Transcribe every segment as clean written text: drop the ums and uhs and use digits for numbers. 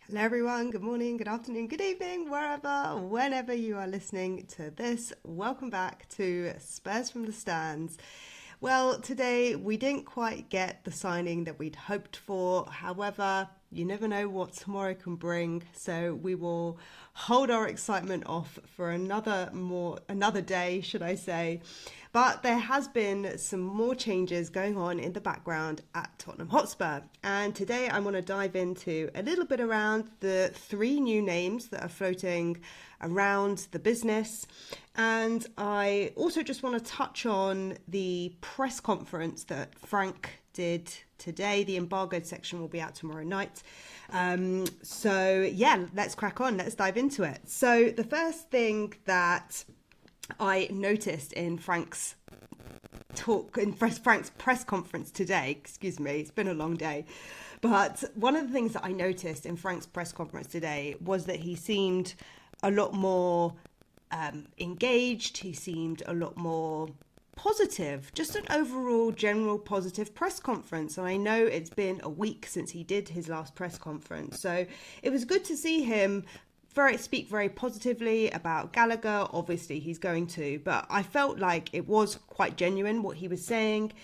Hello, everyone. Good morning, good afternoon, good evening, wherever, whenever you are listening to this. Welcome back to Spurs from the Stands. Well, today we didn't quite get the signing that we'd hoped for. However, you never know what tomorrow can bring, so we will hold our excitement off for another day, should I say. But there has been some more changes going on in the background at Tottenham Hotspur. And today I want to dive into a little bit around the three new names that are floating around the business. And I also just want to touch on the press conference that Frank did today. The embargoed section will be out tomorrow night. Let's crack on. Let's dive into it. So the first thing that I noticed in Frank's press conference today, excuse me, it's been a long day, but one of the things that I noticed in Frank's press conference today was that he seemed a lot more engaged. He seemed a lot more positive, just an overall general positive press conference. And I know it's been a week since he did his last press conference, so it was good to see him speak very positively about Gallagher. Obviously he's going to, but I felt like it was quite genuine what he was saying.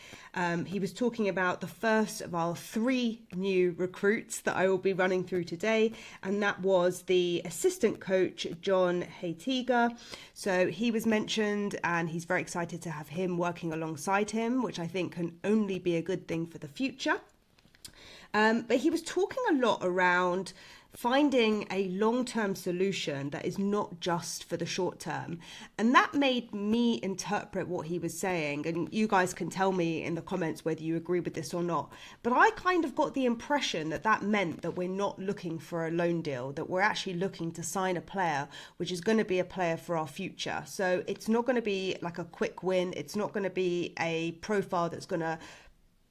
He was talking about the first of our three new recruits that I will be running through today, and that was the assistant coach John Haytiga. So he was mentioned, and he's very excited to have him working alongside him, which I think can only be a good thing for the future. But he was talking a lot around finding a long-term solution that is not just for the short term. And that made me interpret what he was saying. And you guys can tell me in the comments whether you agree with this or not. But I kind of got the impression that that meant that we're not looking for a loan deal, that we're actually looking to sign a player, which is going to be a player for our future. So it's not going to be like a quick win. It's not going to be a profile that's going to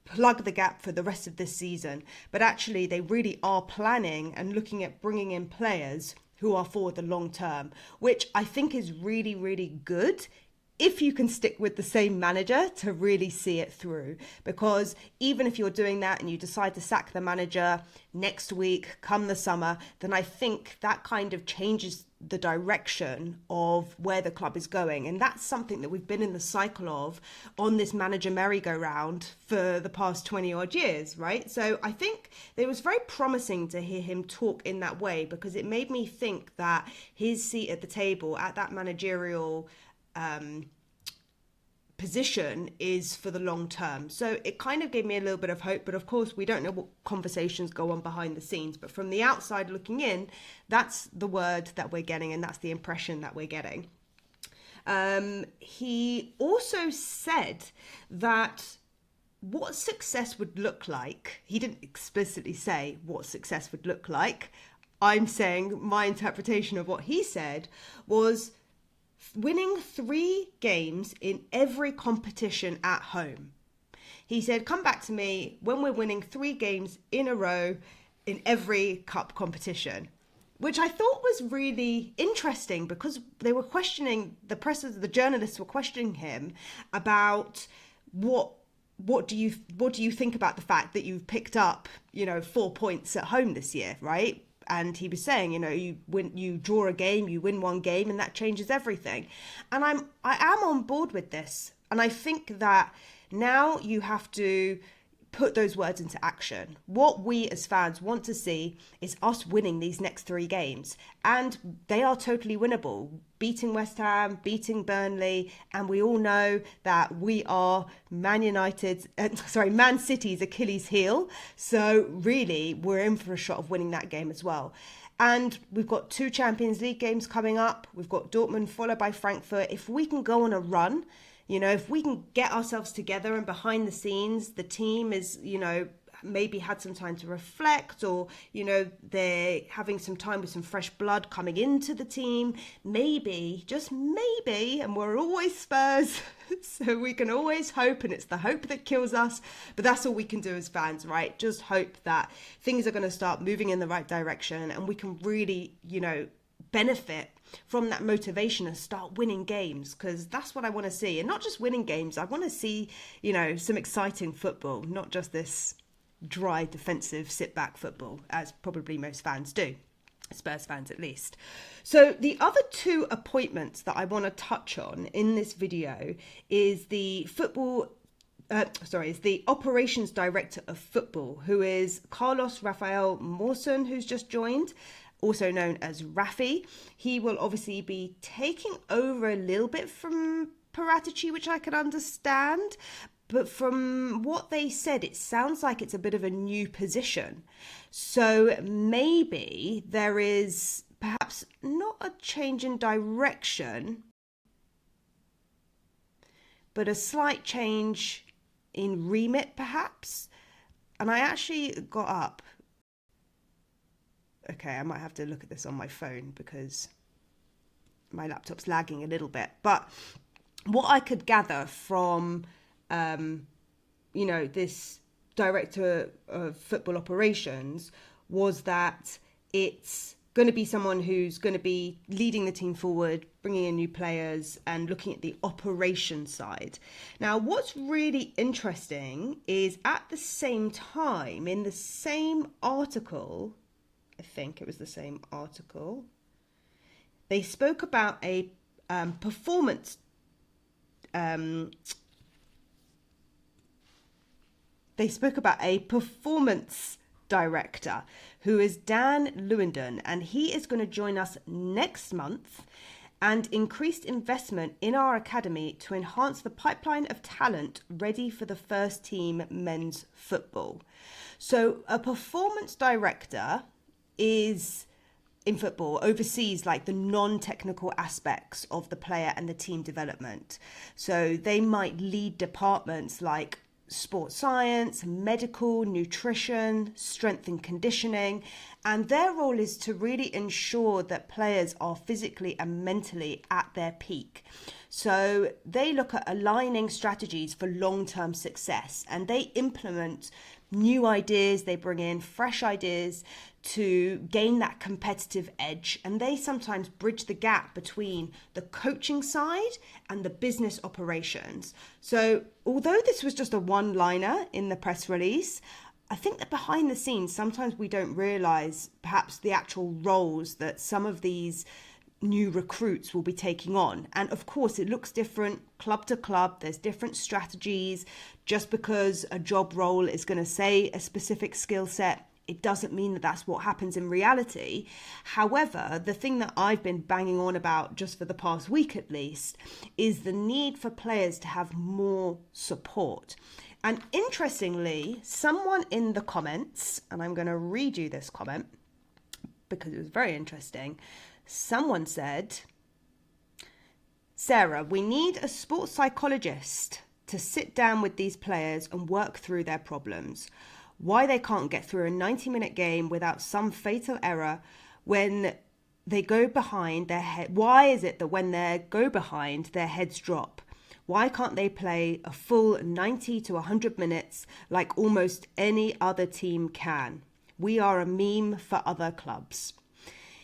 plug the gap for the rest of this season, but actually they really are planning and looking at bringing in players who are for the long term, which I think is really, really good if you can stick with the same manager to really see it through. Because even if you're doing that and you decide to sack the manager next week, come the summer, then I think that kind of changes the direction of where the club is going. And that's something that we've been in the cycle of on this manager merry-go-round for the past 20 odd years, right? So I think it was very promising to hear him talk in that way, because it made me think that his seat at the table at that managerial position is for the long term. So it kind of gave me a little bit of hope, but of course we don't know what conversations go on behind the scenes. But from the outside looking in, that's the word that we're getting, and that's the impression that we're getting. He also said that what success would look like, he didn't explicitly say what success would look like. I'm saying my interpretation of what he said was winning 3 games in every competition at home. He said, come back to me when we're winning 3 games in a row in every cup competition, which I thought was really interesting, because they were questioning, the journalists were questioning him about what do you think about the fact that you've picked up, 4 points at home this year, right? And he was saying, you draw a game, you win 1 game, and that changes everything. And I am on board with this. And I think that now you have to put those words into action. What we as fans want to see is us winning these next 3 games. And they are totally winnable. Beating West Ham, beating Burnley, and we all know that we are Man City's Achilles heel. So really, we're in for a shot of winning that game as well. And we've got 2 Champions League games coming up. We've got Dortmund followed by Frankfurt. If we can go on a run, if we can get ourselves together and behind the scenes, the team is, maybe had some time to reflect, or, they're having some time with some fresh blood coming into the team. Maybe, just maybe, and we're always Spurs, so we can always hope, and it's the hope that kills us. But that's all we can do as fans, right? Just hope that things are going to start moving in the right direction, and we can really, benefit from that motivation and start winning games, because that's what I want to see. And not just winning games, I want to see, some exciting football, not just this dry defensive sit-back football, as probably most fans do. Spurs fans at least. So the other two appointments that I want to touch on in this video is the operations director of football, who is Carlos Rafael Mawson, who's just joined, also known as Rafi. He will obviously be taking over a little bit from Paratici, which I can understand. But from what they said, it sounds like it's a bit of a new position. So maybe there is perhaps not a change in direction, but a slight change in remit, perhaps. And I actually got up. Okay, I might have to look at this on my phone because my laptop's lagging a little bit. But what I could gather from this director of football operations was that it's going to be someone who's going to be leading the team forward, bringing in new players and looking at the operation side. Now, what's really interesting is at the same time, in the same article, I think it was the same article, they spoke about a performance director who is Dan Lewenden, and he is going to join us next month, and increased investment in our academy to enhance the pipeline of talent ready for the first team men's football. So a performance director is in football oversees like the non-technical aspects of the player and the team development. So they might lead departments like sports science, medical, nutrition, strength and conditioning, and their role is to really ensure that players are physically and mentally at their peak. So they look at aligning strategies for long-term success, and they implement new ideas, they bring in fresh ideas to gain that competitive edge, and they sometimes bridge the gap between the coaching side and the business operations. So although this was just a one-liner in the press release, I think that behind the scenes sometimes we don't realize perhaps the actual roles that some of these new recruits will be taking on. And of course it looks different club to club, there's different strategies. Just because a job role is going to say a specific skill set, it doesn't mean that that's what happens in reality. However, the thing that I've been banging on about just for the past week at least is the need for players to have more support. And interestingly, someone in the comments, and I'm going to read you this comment because it was very interesting. Someone said, Sarah, we need a sports psychologist to sit down with these players and work through their problems. Why they can't get through a 90-minute game without some fatal error when they go behind their head. Why is it that when they go behind, their heads drop? Why can't they play a full 90 to 100 minutes like almost any other team can? We are a meme for other clubs.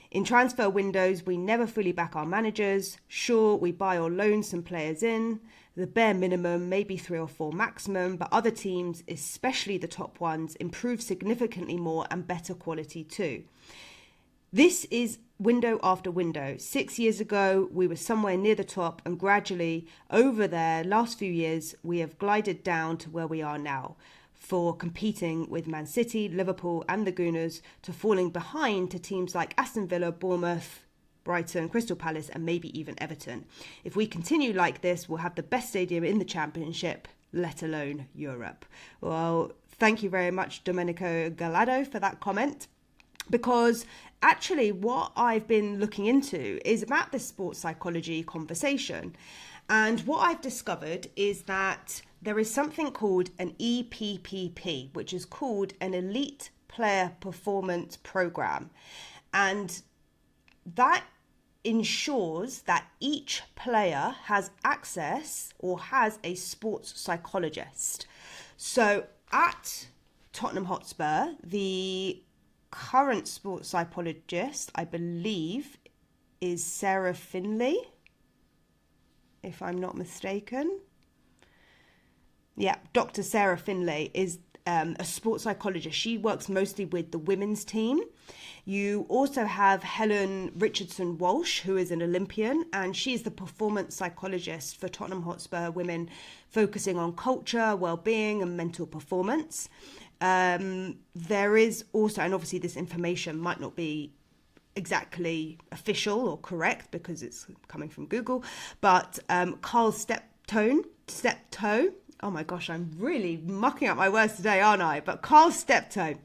In transfer windows, we never fully back our managers. Sure, we buy or loan some players in, the bare minimum, maybe 3 or 4 maximum, but other teams, especially the top ones, improve significantly more and better quality too. This is window after window. 6 years ago, we were somewhere near the top, and gradually, over the last few years, we have glided down to where we are now, for competing with Man City, Liverpool and the Gooners, to falling behind to teams like Aston Villa, Bournemouth, Brighton, Crystal Palace and maybe even Everton. If we continue like this, we'll have the best stadium in the Championship, let alone Europe. Well, thank you very much, Domenico Gallardo, for that comment. Because actually what I've been looking into is about this sports psychology conversation. And what I've discovered is that there is something called an EPPP, which is called an Elite Player Performance Program. And that ensures that each player has access or has a sports psychologist. So at Tottenham Hotspur, the current sports psychologist, I believe, is Sarah Finlay, if I'm not mistaken. Yeah, Dr. Sarah Finlay is a sports psychologist. She works mostly with the women's team. You also have Helen Richardson Walsh, who is an Olympian, and she's the performance psychologist for Tottenham Hotspur women, focusing on culture, well-being, and mental performance. There is also, and obviously this information might not be exactly official or correct because it's coming from Google, but Carl Steptoe. Oh my gosh, I'm really mucking up my words today, aren't I? But Carl Steptoe,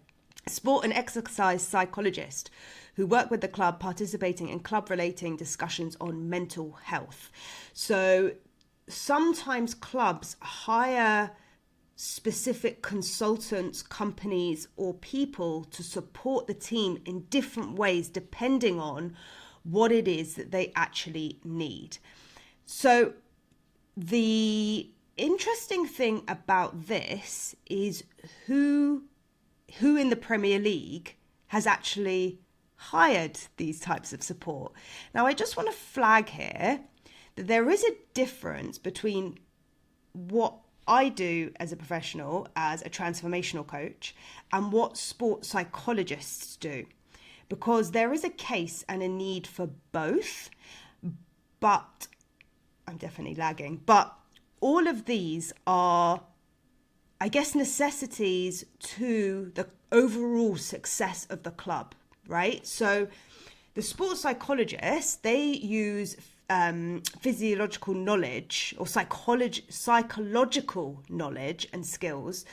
sport and exercise psychologist who worked with the club, participating in club-relating discussions on mental health. So sometimes clubs hire specific consultants, companies, or people to support the team in different ways, depending on what it is that they actually need. So the interesting thing about this is who in the Premier League has actually hired these types of support. Now, I just want to flag here that there is a difference between what I do as a professional, as a transformational coach, and what sports psychologists do, because there is a case and a need for both. But I'm definitely lagging. But all of these are, I guess, necessities to the overall success of the club, right? So the sports psychologists, they use physiological knowledge or psychological knowledge and skills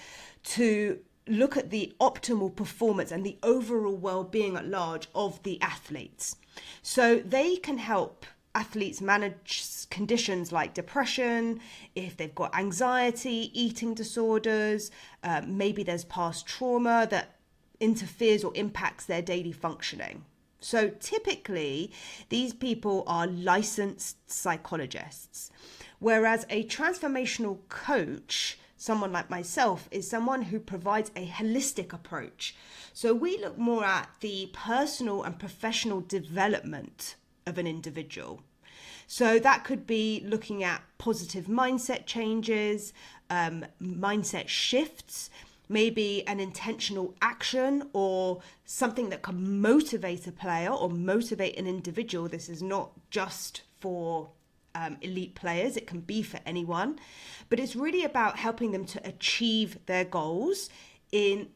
to look at the optimal performance and the overall well-being at large of the athletes. So they can help athletes manage conditions like depression, if they've got anxiety, eating disorders, maybe there's past trauma that interferes or impacts their daily functioning. So typically, these people are licensed psychologists, whereas a transformational coach, someone like myself, is someone who provides a holistic approach. So we look more at the personal and professional development of an individual. So that could be looking at positive mindset changes, mindset shifts, maybe an intentional action or something that can motivate a player or motivate an individual. This is not just for elite players, it can be for anyone, but it's really about helping them to achieve their goals in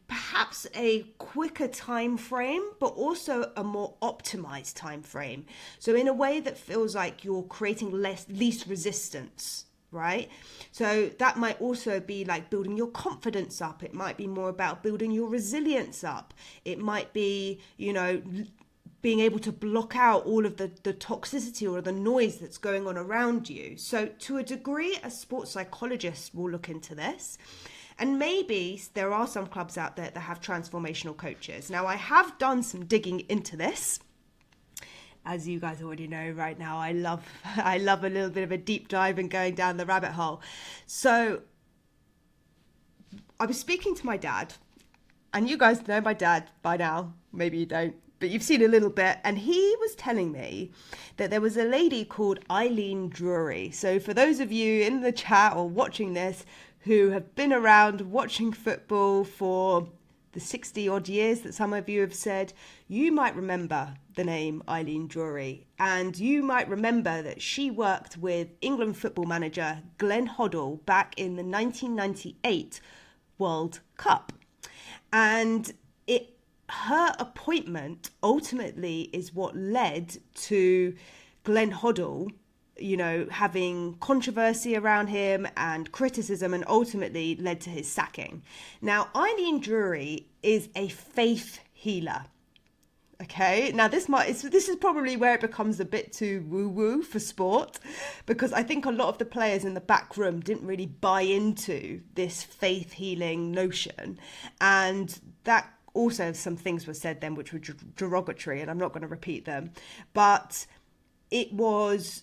perhaps a quicker time frame, but also a more optimized time frame. So in a way that feels like you're creating least resistance, right? So that might also be like building your confidence up. It might be more about building your resilience up. It might be, being able to block out all of the toxicity or the noise that's going on around you. So to a degree, a sports psychologist will look into this. And maybe there are some clubs out there that have transformational coaches. Now, I have done some digging into this. As you guys already know right now, I love a little bit of a deep dive and going down the rabbit hole. So I was speaking to my dad, and you guys know my dad by now. Maybe you don't, but you've seen a little bit. And he was telling me that there was a lady called Eileen Drury. So for those of you in the chat or watching this who have been around watching football for the 60 odd years that some of you have said, you might remember the name Eileen Drury, and you might remember that she worked with England football manager Glenn Hoddle back in the 1998 World Cup. And her appointment ultimately is what led to Glenn Hoddle, having controversy around him and criticism, and ultimately led to his sacking. Now, Eileen Drury is a faith healer. Okay, now this is probably where it becomes a bit too woo-woo for sport, because I think a lot of the players in the back room didn't really buy into this faith healing notion, and that also some things were said then which were derogatory, and I'm not going to repeat them, but it was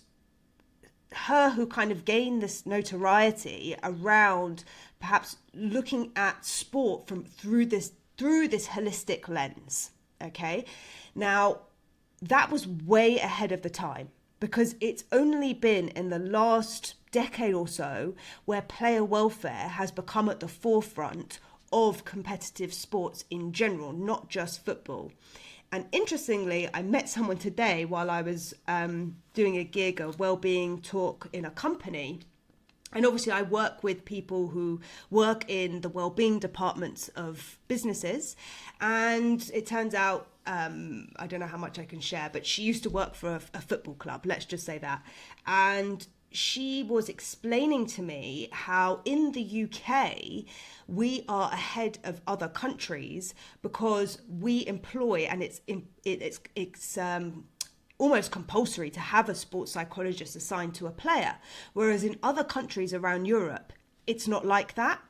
her who kind of gained this notoriety around perhaps looking at sport through this holistic lens. Okay, now that was way ahead of the time, because it's only been in the last decade or so where player welfare has become at the forefront of competitive sports in general, not just football. And interestingly, I met someone today while I was doing a gig, a wellbeing talk in a company. And obviously I work with people who work in the wellbeing departments of businesses. And it turns out, I don't know how much I can share, but she used to work for a football club, let's just say that. And she was explaining to me how in the UK, we are ahead of other countries because we employ, and it's almost compulsory to have a sports psychologist assigned to a player, whereas in other countries around Europe, it's not like that.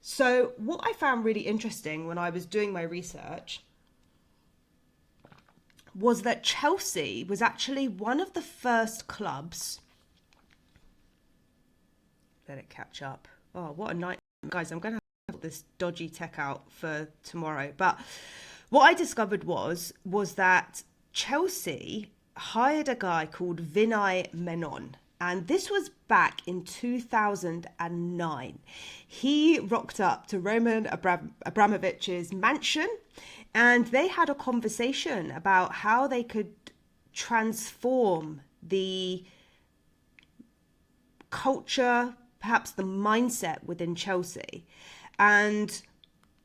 So what I found really interesting when I was doing my research was that Chelsea was actually one of the first clubs. Let it catch up. Oh, what a night. Guys, I'm going to have this dodgy tech out for tomorrow. But what I discovered was that Chelsea hired a guy called Vinay Menon. And this was back in 2009. He rocked up to Roman Abramovich's mansion and they had a conversation about how they could transform the culture, perhaps the mindset within Chelsea. And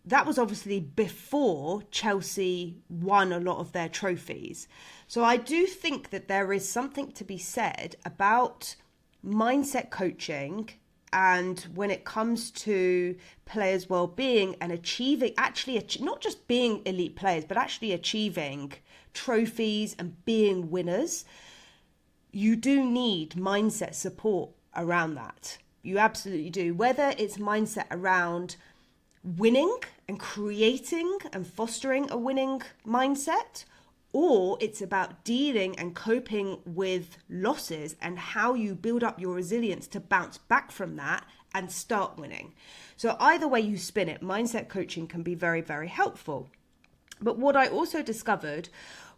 that was obviously before Chelsea won a lot of their trophies. So I do think that there is something to be said about mindset coaching, and when it comes to players' well-being and achieving, actually not just being elite players, but actually achieving trophies and being winners, you do need mindset support around that. You absolutely do. Whether it's mindset around winning and creating and fostering a winning mindset, or it's about dealing and coping with losses and how you build up your resilience to bounce back from that and start winning. So either way you spin it, mindset coaching can be very, very helpful. But what I also discovered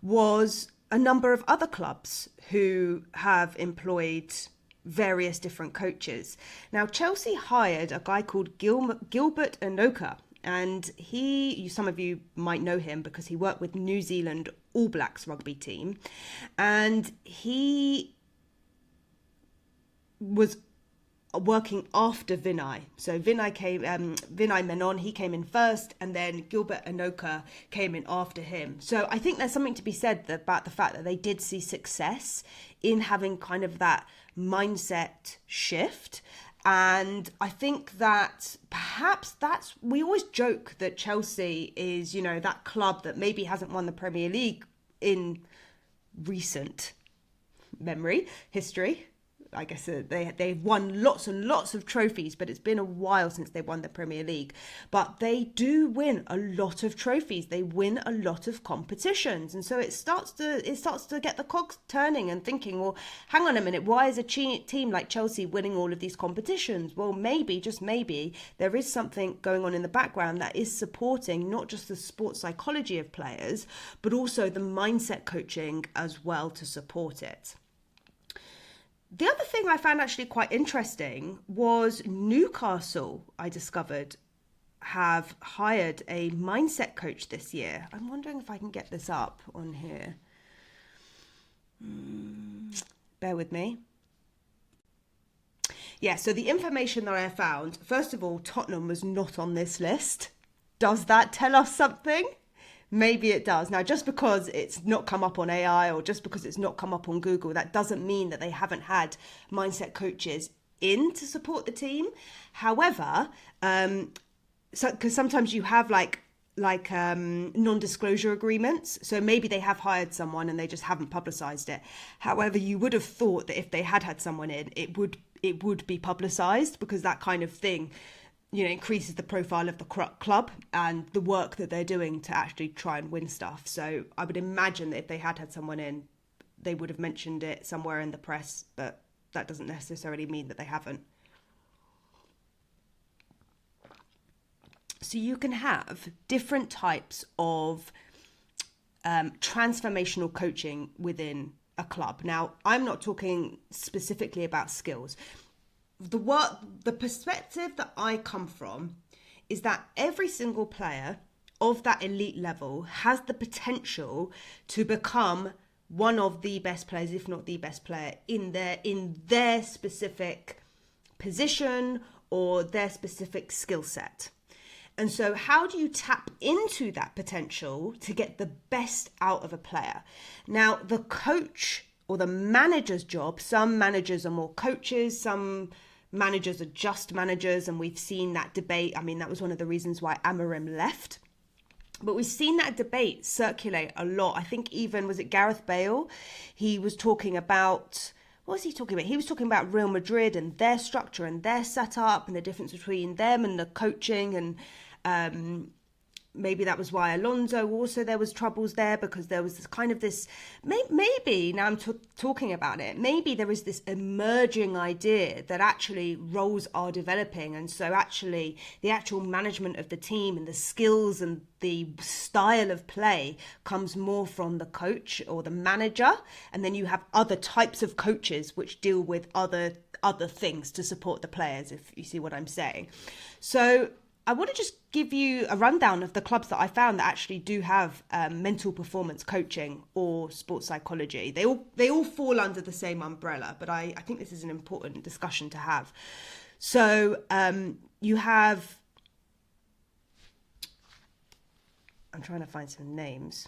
was a number of other clubs who have employed various different coaches. Now, Chelsea hired a guy called Gilbert Enoka, and some of you might know him because he worked with New Zealand All Blacks rugby team, and he was working after Vinay. So Vinay Menon, he came in first, and then Gilbert Enoka came in after him. So I think there's something to be said about the fact that they did see success in having kind of that mindset shift. And I think that perhaps we always joke that Chelsea is, that club that maybe hasn't won the Premier League in recent history. I guess they've won lots and lots of trophies, but it's been a while since they won the Premier League. But they do win a lot of trophies. They win a lot of competitions, and so it starts to get the cogs turning and thinking, well, hang on a minute, why is a team like Chelsea winning all of these competitions? Well, maybe, just maybe, there is something going on in the background that is supporting not just the sports psychology of players, but also the mindset coaching as well to support it. The other thing I found actually quite interesting was Newcastle, I discovered, have hired a mindset coach this year. I'm wondering if I can get this up on here. Bear with me. Yeah, so the information that I found, first of all, Tottenham was not on this list. Does that tell us something? Maybe it does. Now, just because it's not come up on AI or just because it's not come up on Google, that doesn't mean that they haven't had mindset coaches in to support the team. However, because sometimes you have like non-disclosure agreements. So maybe they have hired someone and they just haven't publicized it. However, you would have thought that if they had someone in, it would be publicized, because that kind of thing increases the profile of the club and the work that they're doing to actually try and win stuff. So I would imagine that if they had someone in, they would have mentioned it somewhere in the press, but that doesn't necessarily mean that they haven't. So you can have different types of transformational coaching within a club. Now, I'm not talking specifically about skills. the perspective that I come from is that every single player of that elite level has the potential to become one of the best players, if not the best player in their specific position or their specific skill set. And so how do you tap into that potential to get the best out of a player? Now, the coach or the manager's job, some managers are more coaches, some managers are just managers, and we've seen that debate. I mean, that was one of the reasons why Amorim left. But we've seen that debate circulate a lot. I think even, was it Gareth Bale? He was talking about, what was he talking about? He was talking about Real Madrid and their structure and their setup and the difference between them and the coaching. And maybe that was why Alonso also, there was troubles there, because there was this kind of this, maybe now I'm talking about it, maybe there is this emerging idea that actually roles are developing. And so actually the actual management of the team and the skills and the style of play comes more from the coach or the manager. And then you have other types of coaches which deal with other things to support the players, if you see what I'm saying. So I want to just give you a rundown of the clubs that I found that actually do have mental performance coaching or sports psychology. They all fall under the same umbrella, but I think this is an important discussion to have. So you have, I'm trying to find some names.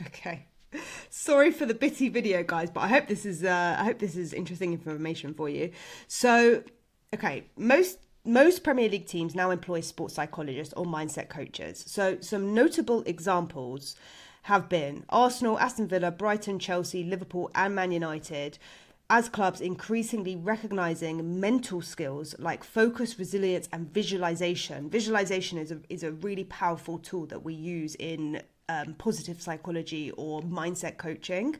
Okay. Sorry for the bitty video, guys, but I hope this is interesting information for you. So, okay, most Premier League teams now employ sports psychologists or mindset coaches. So, some notable examples have been Arsenal, Aston Villa, Brighton, Chelsea, Liverpool, and Man United, as clubs increasingly recognizing mental skills like focus, resilience, and visualization. Visualization is a really powerful tool that we use in positive psychology or mindset coaching,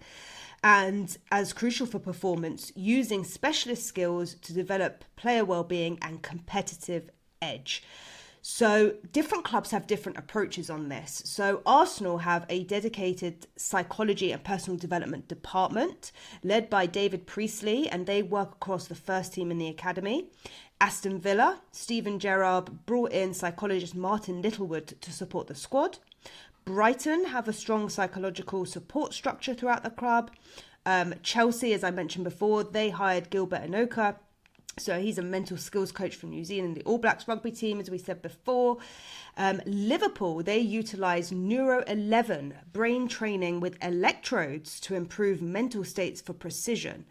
and as crucial for performance, using specialist skills to develop player well-being and competitive edge. So different clubs have different approaches on this. So Arsenal have a dedicated psychology and personal development department led by David Priestley, and they work across the first team in the academy. Aston Villa, Steven Gerrard brought in psychologist Martin Littlewood to support the squad. Brighton have a strong psychological support structure throughout the club. Chelsea, as I mentioned before, they hired Gilbert Enoka. So he's a mental skills coach from New Zealand, the All Blacks rugby team, as we said before. Liverpool, they utilise Neuro 11 brain training with electrodes to improve mental states for precision,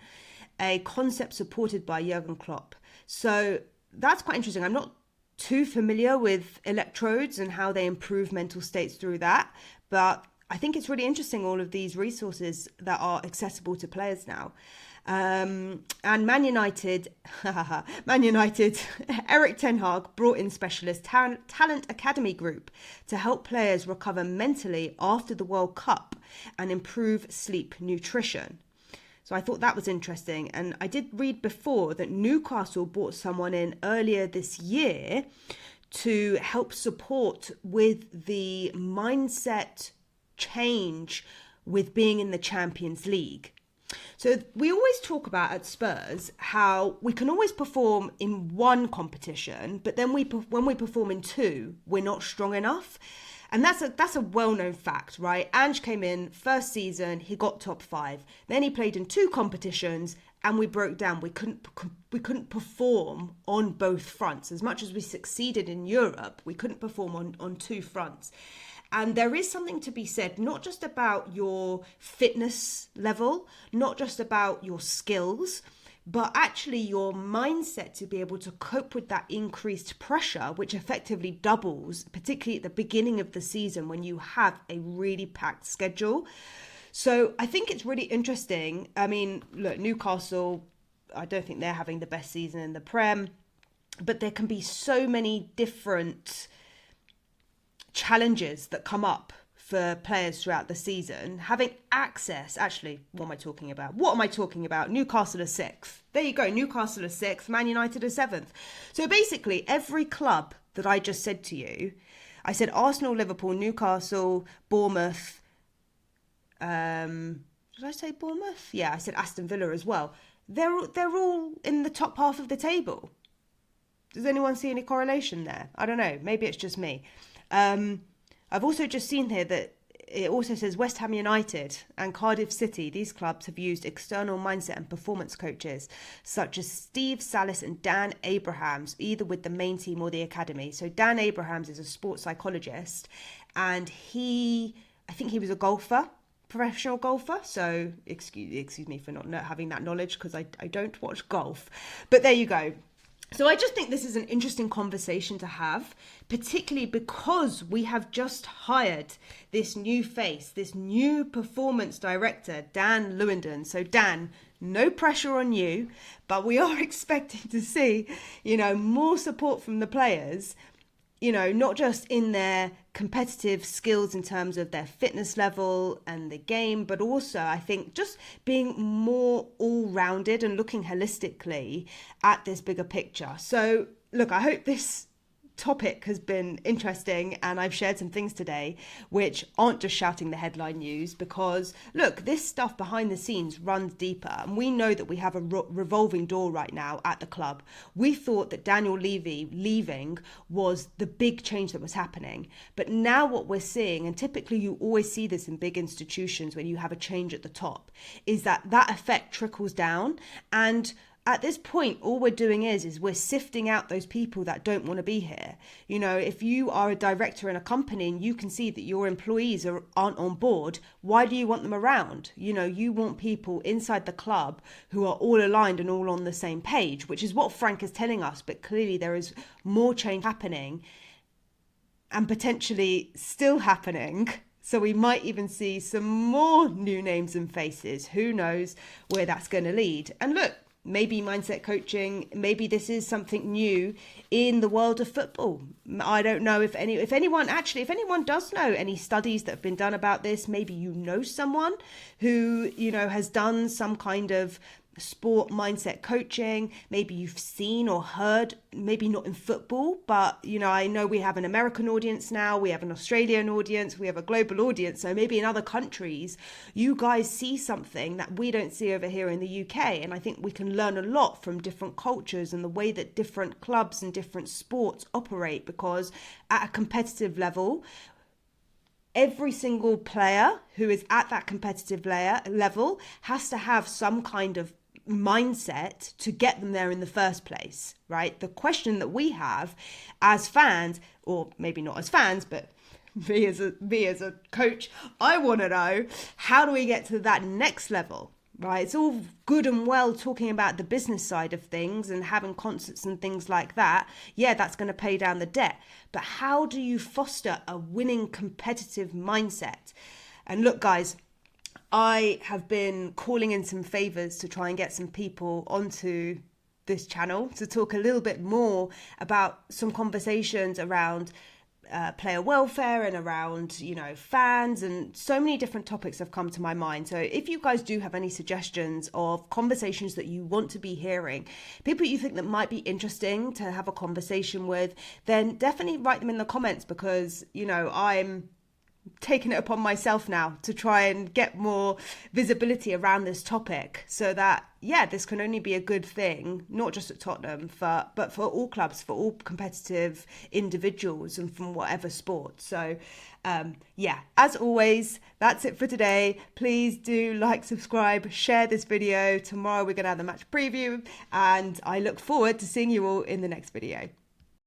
a concept supported by Jurgen Klopp. So that's quite interesting. I'm not too familiar with electrodes and how they improve mental states through that, but I think it's really interesting, all of these resources that are accessible to players now. And Man United, Eric Ten Hag brought in specialist talent academy group to help players recover mentally after the World Cup and improve sleep nutrition. So I thought that was interesting. And I did read before that Newcastle brought someone in earlier this year to help support with the mindset change with being in the Champions League. So we always talk about at Spurs how we can always perform in one competition, but then when we perform in two, we're not strong enough. And that's a well-known fact, right? Ange came in first season, he got top 5. Then he played in 2 competitions and we broke down. We couldn't perform on both fronts. As much as we succeeded in Europe, we couldn't perform on 2 fronts. And there is something to be said, not just about your fitness level, not just about your skills, but actually your mindset to be able to cope with that increased pressure, which effectively doubles, particularly at the beginning of the season when you have a really packed schedule. So I think it's really interesting. I mean, look, Newcastle, I don't think they're having the best season in the Prem, but there can be so many different challenges that come up for players throughout the season. Having access, actually, what am I talking about? Newcastle are 6th. There you go, Newcastle are 6th, Man United are 7th. So basically, every club that I just said to you, I said Arsenal, Liverpool, Newcastle, Bournemouth, did I say Bournemouth? Yeah, I said Aston Villa as well. They're all in the top half of the table. Does anyone see any correlation there? I don't know. Maybe it's just me. I've also just seen here that it also says West Ham United and Cardiff City. These clubs have used external mindset and performance coaches such as Steve Salis and Dan Abrahams, either with the main team or the academy. So Dan Abrahams is a sports psychologist, and I think he was a golfer, professional golfer. So excuse me for not having that knowledge, because I don't watch golf. But there you go. So I just think this is an interesting conversation to have, particularly because we have just hired this new face, this new performance director, Dan Lewandon. So Dan, no pressure on you, but we are expecting to see, more support from the players, not just in their competitive skills in terms of their fitness level and the game, but also I think just being more all-rounded and looking holistically at this bigger picture. So look, I hope this topic has been interesting, and I've shared some things today which aren't just shouting the headline news, because look, this stuff behind the scenes runs deeper, and we know that we have a revolving door right now at the club. We thought that Daniel Levy leaving was the big change that was happening, but now what we're seeing, and typically you always see this in big institutions when you have a change at the top, is that effect trickles down. And at this point, all we're doing is we're sifting out those people that don't want to be here. If you are a director in a company and you can see that your employees aren't on board, why do you want them around? You want people inside the club who are all aligned and all on the same page, which is what Frank is telling us. But clearly there is more change happening, and potentially still happening. So we might even see some more new names and faces. Who knows where that's going to lead? And look, maybe mindset coaching, maybe this is something new in the world of football. I don't know if anyone does know any studies that have been done about this. Maybe someone who, has done some kind of sport mindset coaching. Maybe you've seen or heard, maybe not in football, but I know we have an American audience now, we have an Australian audience, we have a global audience. So maybe in other countries you guys see something that we don't see over here in the UK, and I think we can learn a lot from different cultures and the way that different clubs and different sports operate, because at a competitive level, every single player who is at that competitive level has to have some kind of mindset to get them there in the first place, right? The question that we have as fans, or maybe not as fans, but me as a coach, I want to know, how do we get to that next level, right? It's all good and well talking about the business side of things and having concerts and things like that. Yeah, that's going to pay down the debt. But how do you foster a winning competitive mindset? And look, guys, I have been calling in some favors to try and get some people onto this channel to talk a little bit more about some conversations around player welfare and around, fans, and so many different topics have come to my mind. So if you guys do have any suggestions of conversations that you want to be hearing, people you think that might be interesting to have a conversation with, then definitely write them in the comments, because, I'm taking it upon myself now to try and get more visibility around this topic, so that this can only be a good thing, not just at Tottenham, but for all clubs, for all competitive individuals, and from whatever sport. So as always, that's it for today. Please do like, subscribe, share this video. Tomorrow we're going to have the match preview, and I look forward to seeing you all in the next video.